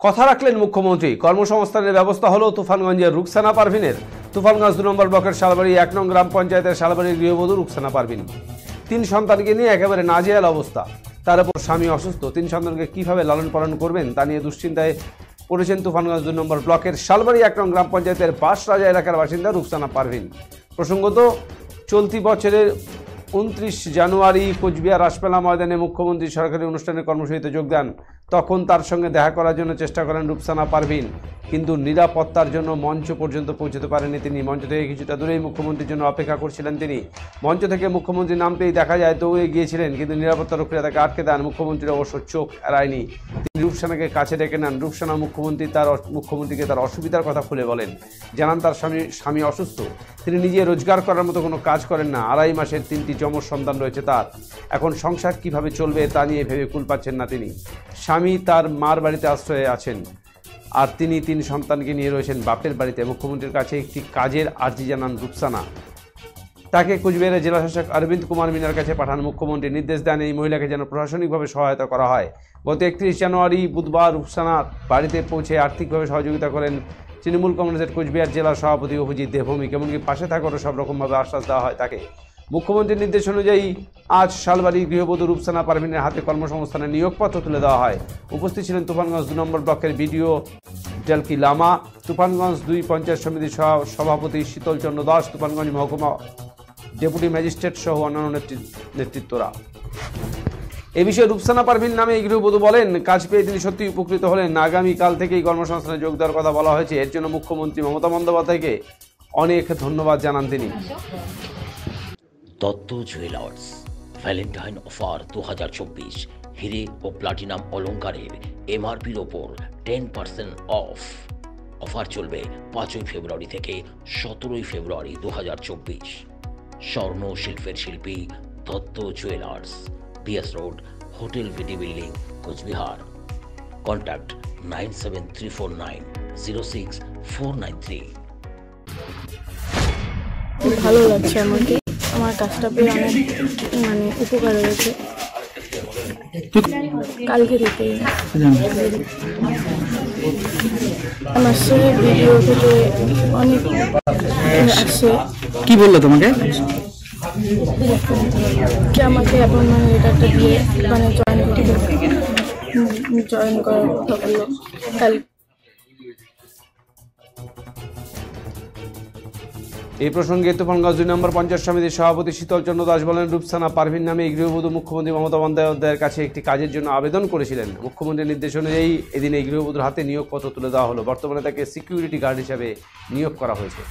কথা রাখলেন মুখ্যমন্ত্রী। কর্মসংস্থানের ব্যবস্থা হলো তুফানগঞ্জের রুকসানা পারভিনের। তুফানগঞ্জ 2 নম্বর ব্লকের শালবাড়ি 1 নং গ্রাম পঞ্চায়েতের শালবাড়ির গৃহবধূ রুকসানা পারভিন 3 সন্তানকে নিয়ে একেবারে নাজেহাল অবস্থা। তার উপর স্বামী অসুস্থ। 3 সন্তানকে কিভাবে লালন পালন করবেন তা নিয়ে দুশ্চিন্তায় পড়েছেন তুফানগঞ্জ 2 নম্বর ব্লকের শালবাড়ি 1 নং গ্রাম পঞ্চায়েতের বাঁশরাজা এলাকার বাসিন্দা রুকসানা পারভিন। প্রসঙ্গত, চলতি বছরের 29 জানুয়ারি কোচবিহার রাসমেলা ময়দানে মুখ্যমন্ত্রী সরকারি অনুষ্ঠানের কর্মসূচিতে যোগ দেন। তখন তার সঙ্গে দেখা করার জন্য চেষ্টা করেন রুকসানা পারভিন, কিন্তু নিরাপত্তার জন্য মঞ্চ পর্যন্ত পৌঁছতে পারেননি তিনি। মঞ্চ থেকে কিছুটা দূরেই মুখ্যমন্ত্রীর জন্য অপেক্ষা করছিলেন তিনি। মঞ্চ থেকে মুখ্যমন্ত্রী নামতেই দেখা যায় দৌড়ে গিয়েছিলেন, কিন্তু নিরাপত্তারক্ষীরা তাকে আটকে দেন। মুখ্যমন্ত্রীর অবশ্য চোখ এড়ায়নি, তিনি রুকসানাকে কাছে ডেকে নেন। রুকসানা মুখ্যমন্ত্রীকে তার অসুবিধার কথা খুলে বলেন, জানান তার স্বামী অসুস্থ, তিনি নিজে রোজগার করার মতো কোনো কাজ করেন না, 2.5 মাসের 3টি যমজ সন্তান রয়েছে তার। এখন সংসার কিভাবে চলবে তা নিয়ে ভেবে কুল পাচ্ছেন না তিনি। স্বামী তার মার বাড়িতে আশ্রয়ে আছেন, আর তিনি 3 সন্তানকে নিয়ে রয়েছেন বাপের বাড়িতে। মুখ্যমন্ত্রীর কাছে একটি কাজের আর্জি জানান রুকসানা। তাকে কোচবিহারের জেলা শাসক অরবিন্দ কুমার মিনার কাছে পাঠান মুখ্যমন্ত্রী। নির্দেশ দেন এই মহিলাকে যেন প্রশাসনিকভাবে সহায়তা করা হয়। গত 31 জানুয়ারি বুধবার রুকসানার বাড়িতে পৌঁছে আর্থিকভাবে সহযোগিতা করেন তৃণমূল কংগ্রেসের কোচবিহার জেলার সভাপতি অভিজিৎ দেবভৌমিক। এমনকি পাশে থাকারও সব রকমভাবে আশ্বাস দেওয়া হয় তাকে। মুখ্যমন্ত্রীর নির্দেশ অনুযায়ী আজ শালবাড়ির গৃহবধূ রুকসানা পারভিনের হাতে কর্মসংস্থানের নিয়োগপত্র তুলে দেওয়া হয়। উপস্থিত ছিলেন তুফানগঞ্জ 2 নম্বর ব্লকের বিডিও ডেলকি লামা, তুফানগঞ্জ 2 পঞ্চায়েত সমিতির সভাপতি শীতল চন্দ্র দাস, তুফানগঞ্জ মহকুমা ডেপুটি ম্যাজিস্ট্রেট সহ অন্যান্য নেতৃত্বরা। এ বিষয়ে রুকসানা পারভিন নামে এই গৃহবধূ বলেন, কাজ পেয়ে তিনি সত্যি উপকৃত হলেন। আগামীকাল থেকেই কর্মসংস্থানে যোগ দেওয়ার কথা বলা হয়েছে। এর জন্য মুখ্যমন্ত্রী মমতা বন্দ্যোপাধ্যায়কে অনেক ধন্যবাদ জানান তিনি। দত্ত জুয়েলার্স ভ্যালেন্টাইন অফার 2024, হিরে ও প্লাটিনাম অলংকারের এমআরপির ওপর 10% অফ। অফার চলবে 5 ফেব্রুয়ারি থেকে 17 ফেব্রুয়ারি 2024। স্বর্ণ শিল্পের শিল্পী Dutta jewellers, BS road, hotel VD building, Cooch Behar. Contact 97349 06493। ভালো লাগছে আমাকে, আমার কাজটা পেয়ে অনেক উপকার হয়েছে। কালকে থেকে আমার সঙ্গে ভিডিও থেকে অনেক আসছে। কি বললো তোমাকে? কি আমাকে এখন এটাটা দিয়ে জয়েন করার কথা বললো কাল। এই প্রসঙ্গে তুফানগঞ্জ 2 নম্বর পঞ্চায়েত সমিতির সভাপতি শীতল চন্দ্র দাস বলেন, রুকসানা পারভিন নামে এই গৃহবধূ মুখ্যমন্ত্রী মমতা বন্দ্যোপাধ্যায়ের কাছে একটি কাজের জন্য আবেদন করেছিলেন। মুখ্যমন্ত্রীর নির্দেশ অনুযায়ী এদিন এই গৃহবধূর হাতে নিয়োগপত্র তুলে দেওয়া হলো। বর্তমানে তাকে সিকিউরিটি গার্ড হিসেবে নিয়োগ করা হয়েছে।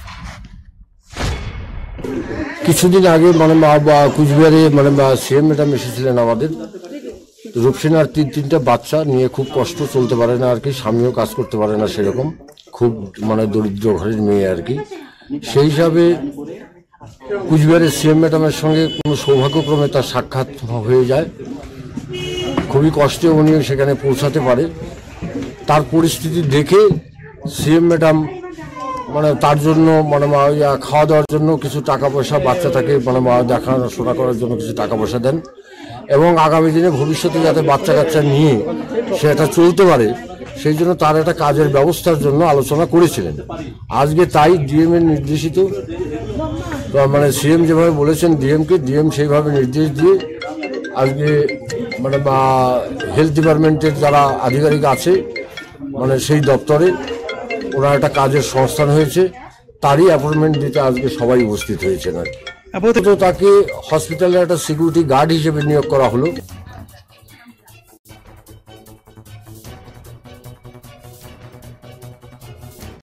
কিছুদিন আগে কুচবিহারে সিএম ম্যাডাম এসেছিলেন আমাদের। রূপসেনার 3টা বাচ্চা নিয়ে খুব কষ্ট, চলতে পারে না আর কি, স্বামীও কাজ করতে পারে না সেরকম, খুব দরিদ্র ঘরের মেয়ে আর কি। সেই হিসাবে কুচবিহারের সিএম ম্যাডামের সঙ্গে কোনো সৌভাগ্যক্রমে তার সাক্ষাৎ হয়ে যায়। খুবই কষ্টে উনিও সেখানে পৌঁছাতে পারে। তার পরিস্থিতি দেখে সিএম ম্যাডাম তার জন্য খাওয়া দাওয়ার জন্য কিছু টাকা পয়সা, বাচ্চাটাকে দেখাশোনা করার জন্য কিছু টাকা পয়সা দেন, এবং আগামী দিনে ভবিষ্যতে যাতে বাচ্চা কাচ্চা নিয়ে সে এটা চলতে পারে সেই জন্য তার একটা কাজের ব্যবস্থার জন্য আলোচনা করেছিলেন। আজকে তাই ডিএম এর নির্দেশিত, সিএম যেভাবে বলেছেন ডিএম সেইভাবে নির্দেশ দিয়ে আজকে হেলথ ডিপার্টমেন্টের যারা আধিকারিক আছে সেই দপ্তরে ওনার একটা কাজের সংস্থান হয়েছে, তারই অ্যাপয়েন্টমেন্ট দিতে আজকে সবাই উপস্থিত হয়েছেন আর কি। তাকে হসপিটালের একটা সিকিউরিটি গার্ড হিসেবে নিয়োগ করা হলো।